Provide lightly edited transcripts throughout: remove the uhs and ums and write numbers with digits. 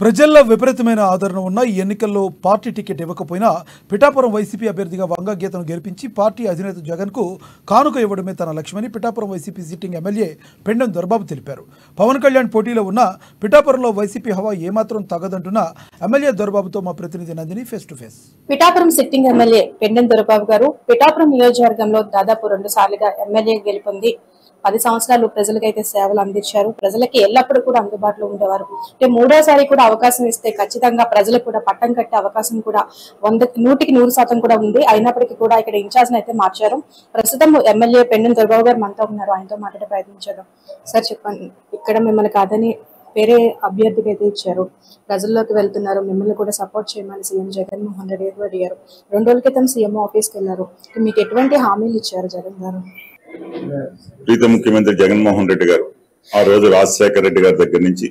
ప్రజల్లో విపరీతమైన ఆదరణ ఉన్న ఈ ఎన్నికల్లో పార్టీ టికెట్ ఇవ్వకపోయినా పిఠాపురం వైసీపీ అభ్యర్థిగా వంగ గీతను గెలిపించి పార్టీ అధినేత జగన్కు కానుక ఇవ్వడమే తన లక్ష్యమని Pithapuram YCP sitting MLA Pendem Dorababu తెలిపారు. పవన్ కళ్యాణ్ పోటీలో ఉన్న పిఠాపురంలో వైసీపీ హవా ఏమాత్రం తగ్గదంటున్న ఎమ్మెల్యే దొరబాబుతో మా ప్రతినిధి Nandini face to face. Pithapuram sitting MLA Pendem Dorababu గారు పిఠాపురం నియోజకవర్గంలో దాదాపు 2 సార్లుగా ఎమ్మెల్యే గెలుపొంది 10 సంవత్సరాలు ప్రజలకైతే సేవలు అందించారు. ప్రజలకి ఎల్లప్పుడూ కూడా అందుబాటులో ఉండేవారు. అంటే 3వసారి కూడా అవకాశం ఇస్తే ఖచ్చితంగా ప్రజలకు కూడా పట్టం కట్టే అవకాశం కూడా 100% కూడా ఉంది. అయినప్పటికీ కూడా ఇక్కడ ఇన్ఛార్జ్ అయితే మార్చారు. ప్రస్తుతం ఎమ్మెల్యే పెండెం దొరబాబు గారు మనతో ఉన్నారు. ఆయనతో మాట్లాడే ప్రయత్నించారు. సార్ చెప్పండి, ఇక్కడ మిమ్మల్ని కాదని వేరే అభ్యర్థికి అయితే ఇచ్చారు, ప్రజల్లోకి వెళ్తున్నారు, మిమ్మల్ని కూడా సపోర్ట్ చేయమని సీఎం జగన్మోహన్ రెడ్డి గారు అడిగారు. 2 రోజుల క్రితం సీఎం ఆఫీస్కి వెళ్ళారు. మీకు ఎటువంటి హామీలు ఇచ్చారు జగన్ గారు? ప్రీత ముఖ్యమంత్రి జగన్మోహన్ రెడ్డి గారు ఆ రోజు రాజశేఖర రెడ్డి గారి దగ్గర నుంచి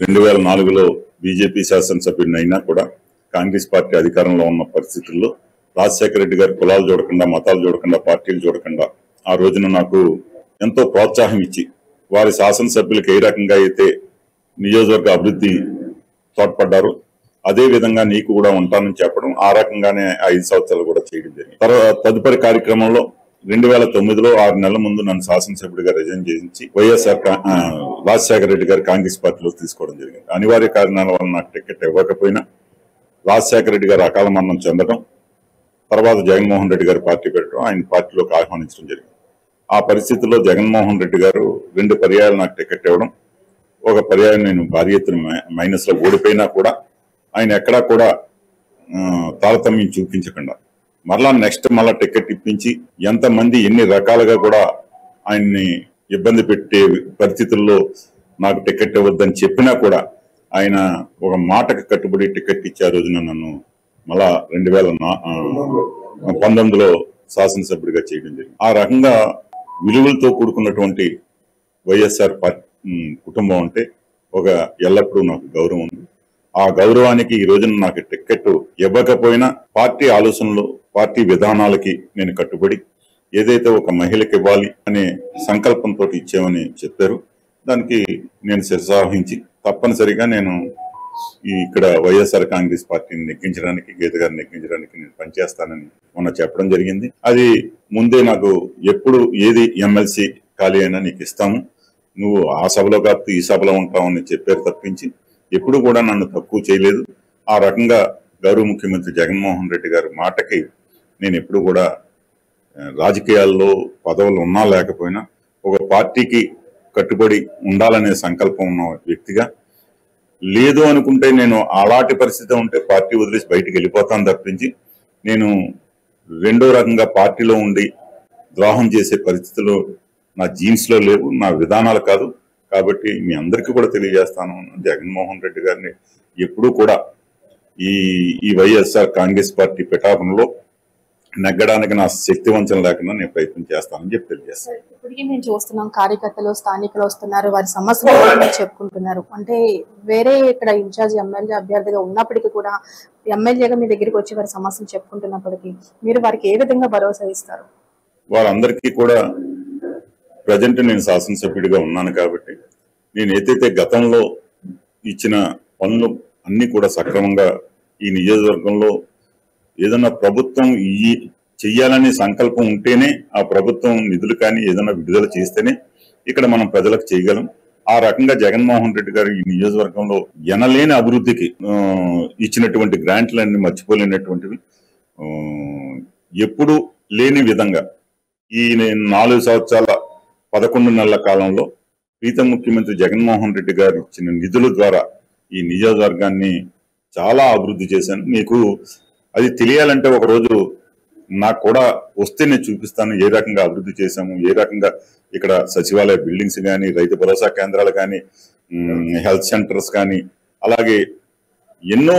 2004లో బీజేపీ శాసనసభ్యుడిని అయినా కూడా కాంగ్రెస్ పార్టీ అధికారంలో ఉన్న పరిస్థితుల్లో రాజశేఖర రెడ్డి గారు కులాలు చూడకుండా, మతాలు చూడకుండా, పార్టీలు చూడకుండా ఆ రోజున నాకు ఎంతో ప్రోత్సాహం ఇచ్చి వారి శాసనసభ్యులకు ఏ రకంగా అయితే నియోజకవర్గ అభివృద్ధి తోడ్పడ్డారు, అదే విధంగా నీకు కూడా ఉంటానని చెప్పడం, ఆ రకంగానే 5 సంవత్సరాలు కూడా చేయడం జరిగింది. తర్వాత తదుపరి కార్యక్రమంలో 2009లో 6 నెలల ముందు నన్ను శాసనసభ్యుడిగా రిజైన్ చేయించి రాజశేఖర రెడ్డి గారు కాంగ్రెస్ పార్టీలో తీసుకోవడం జరిగింది. అనివార్య కారణాల వల్ల నాకు టికెట్ ఇవ్వకపోయినా రాజశేఖర రెడ్డి గారు అకాల మరణం చెందడం, తర్వాత జగన్మోహన్ రెడ్డి గారు పార్టీ పెట్టడం, ఆయన పార్టీలోకి ఆహ్వానించడం జరిగింది. ఆ పరిస్థితుల్లో జగన్మోహన్ రెడ్డి గారు 2 పర్యాయాలు నాకు టికెట్ ఇవ్వడం, ఒక పర్యాయం నేను భారీ ఎత్తున మైనస్ లో ఓడిపోయినా కూడా ఆయన ఎక్కడా కూడా తారతమ్యం చూపించకుండా మరలా నెక్స్ట్ మళ్ళా టికెట్ ఇప్పించి ఎంతమంది ఎన్ని రకాలుగా కూడా ఆయన్ని ఇబ్బంది పెట్టే పరిస్థితుల్లో నాకు టికెట్ ఇవ్వద్దని చెప్పినా కూడా ఆయన ఒక మాటకు కట్టుబడి టికెట్ ఇచ్చే రోజున నన్ను మళ్ళా 2019లో శాసనసభ్యుడిగా చేయడం జరిగింది. ఆ రకంగా విలువలతో కూడుకున్నటువంటి వైఎస్ఆర్ కుటుంబం అంటే ఒక ఎల్లప్పుడూ నాకు గౌరవం ఉంది. ఆ గౌరవానికి ఈ రోజున నాకు టికెట్ ఇవ్వకపోయినా పార్టీ ఆలోచనలు, పార్టీ విధానాలకి నేను కట్టుబడి ఏదైతే ఒక మహిళకి ఇవ్వాలి అనే సంకల్పంతో ఇచ్చామని చెప్పారు, దానికి నేను శిరసావహించి తప్పనిసరిగా నేను ఇక్కడ వైఎస్ఆర్ కాంగ్రెస్ పార్టీని నెగ్గించడానికి, గీత గారిని నెగ్గించడానికి నేను పనిచేస్తానని మొన్న చెప్పడం జరిగింది. అది ముందే నాకు ఎప్పుడు ఏది ఎమ్మెల్సీ ఖాళీ అయినా నీకు ఇస్తాము, నువ్వు ఆ సభలో కాదు ఈ సభలో ఉంటావని చెప్పారు తప్పించి ఎప్పుడు కూడా నన్ను తక్కువ చేయలేదు. ఆ రకంగా గౌరవ ముఖ్యమంత్రి జగన్మోహన్ రెడ్డి గారి మాటకి నేను ఎప్పుడు కూడా రాజకీయాల్లో పదవులు ఉన్నా లేకపోయినా ఒక పార్టీకి కట్టుబడి ఉండాలనే సంకల్పం ఉన్న వ్యక్తిగా, లేదు అనుకుంటే నేను అలాంటి పరిస్థితి ఉంటే పార్టీ వదిలేసి బయటికి వెళ్ళిపోతాను తప్పించి నేను రెండో రకంగా పార్టీలో ఉండి ద్రోహం చేసే పరిస్థితులు నా జీన్స్ లో లేవు, నా విధానాలు కాదు. కాబట్టి మీ అందరికీ కూడా తెలియజేస్తాను, జగన్మోహన్ రెడ్డి గారిని ఎప్పుడూ కూడా ఈ వైఎస్ఆర్ కాంగ్రెస్ పార్టీ పిఠాపురంలో నెగ్గడానికి నా శక్తి వంచన లేకుండా నేను ప్రయత్నం చేస్తానని చెప్పి తెలియజేస్తాను. ఇప్పటికీ మేము చూస్తున్నాం, కార్యకర్తలు స్థానికులు వస్తున్నారు, వారి సమస్యలు చెప్పుకుంటున్నారు. అంటే వేరే ఇక్కడ ఇన్ఛార్జ్ ఎమ్మెల్యే అభ్యర్థిగా ఉన్నప్పటికీ కూడా ఎమ్మెల్యేగా మీ దగ్గరికి వచ్చి వారి సమస్యలు చెప్పుకుంటున్నప్పటికీ మీరు వారికి ఏ విధంగా భరోసా ఇస్తారు? వారందరికీ కూడా ప్రజెంట్ నేను శాసనసభ్యుడిగా ఉన్నాను కాబట్టి నేను ఏదైతే గతంలో ఇచ్చిన పనులు అన్ని కూడా సక్రమంగా ఈ నియోజకవర్గంలో ఏదన్నా ప్రభుత్వం చెయ్యాలనే సంకల్పం ఉంటేనే ఆ ప్రభుత్వం నిధులు కానీ ఏదైనా విడుదల చేస్తేనే ఇక్కడ మనం ప్రజలకు చేయగలం. ఆ రకంగా జగన్మోహన్ రెడ్డి గారు ఈ నియోజకవర్గంలో ఎనలేని అభివృద్ధికి ఇచ్చినటువంటి గ్రాంట్లన్నీ మర్చిపోలేనటువంటివి, ఎప్పుడు లేని విధంగా ఈ 4 సంవత్సరాల 11 నెలల కాలంలో ప్రీత ముఖ్యమంత్రి జగన్మోహన్ రెడ్డి గారు ఇచ్చిన నిధుల ద్వారా ఈ నియోజకవర్గాన్ని చాలా అభివృద్ధి చేశాను. మీకు అది తెలియాలంటే ఒకరోజు నాకు కూడా వస్తే నేను చూపిస్తాను ఏ రకంగా అభివృద్ధి చేశాము, ఏ రకంగా ఇక్కడ సచివాలయ బిల్డింగ్స్ కానీ, రైతు భరోసా కేంద్రాలు కానీ, హెల్త్ సెంటర్స్ కానీ, అలాగే ఎన్నో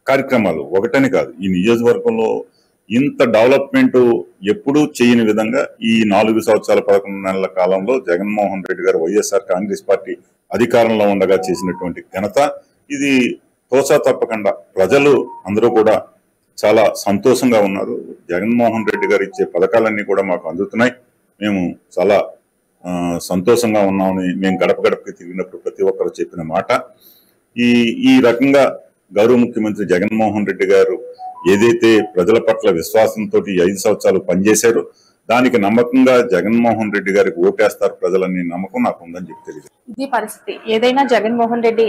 కార్యక్రమాలు ఒకటని కాదు. ఈ నియోజకవర్గంలో ఇంత డెవలప్మెంట్ ఎప్పుడూ చేయని విధంగా ఈ 4 సంవత్సరాల 11 నెలల కాలంలో జగన్మోహన్ రెడ్డి గారు వైఎస్ఆర్ కాంగ్రెస్ పార్టీ అధికారంలో ఉండగా చేసినటువంటి ఘనత ఇది తోచా తప్పకుండా ప్రజలు అందరూ కూడా చాలా సంతోషంగా ఉన్నారు. జగన్మోహన్ రెడ్డి గారు ఇచ్చే పథకాలన్నీ కూడా మాకు అందుతున్నాయి, మేము చాలా సంతోషంగా ఉన్నామని మేము గడప గడపకి తిరిగినప్పుడు ప్రతి ఒక్కరు చెప్పిన మాట. ఈ ఈ రకంగా గౌరవ ముఖ్యమంత్రి జగన్మోహన్ రెడ్డి గారు ఏదైతే ప్రజల పట్ల విశ్వాసంతో 5 సంవత్సరాలు పనిచేశారో దానికి నమ్మకంగా జగన్మోహన్ రెడ్డి గారికి ఓటేస్తారు ప్రజలనే నమ్మకం నాకు ఉందని చెప్పి తెలియదు. ఇది పరిస్థితి. ఏదైనా జగన్మోహన్ రెడ్డి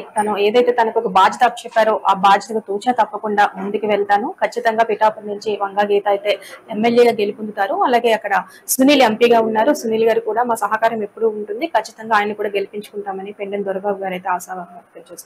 ఏదైతే తనకు ఒక బాధ్యత అప్పచెప్పారో ఆ బాధ్యతకు తూచా తప్పకుండా ముందుకు వెళ్తాను. ఖచ్చితంగా పిఠాపురం నుంచి వంగా గీత అయితే ఎమ్మెల్యేగా గెలుపొందుతారు. అలాగే అక్కడ సునీల్ ఎంపీగా ఉన్నారు. సునీల్ గారు కూడా మా సహకారం ఎప్పుడూ ఉంటుంది, ఖచ్చితంగా ఆయన కూడా గెలిపించుకుంటామని పెండెం దొరబాబు గారు అయితే ఆశావాహం వ్యక్తం చేస్తున్నారు.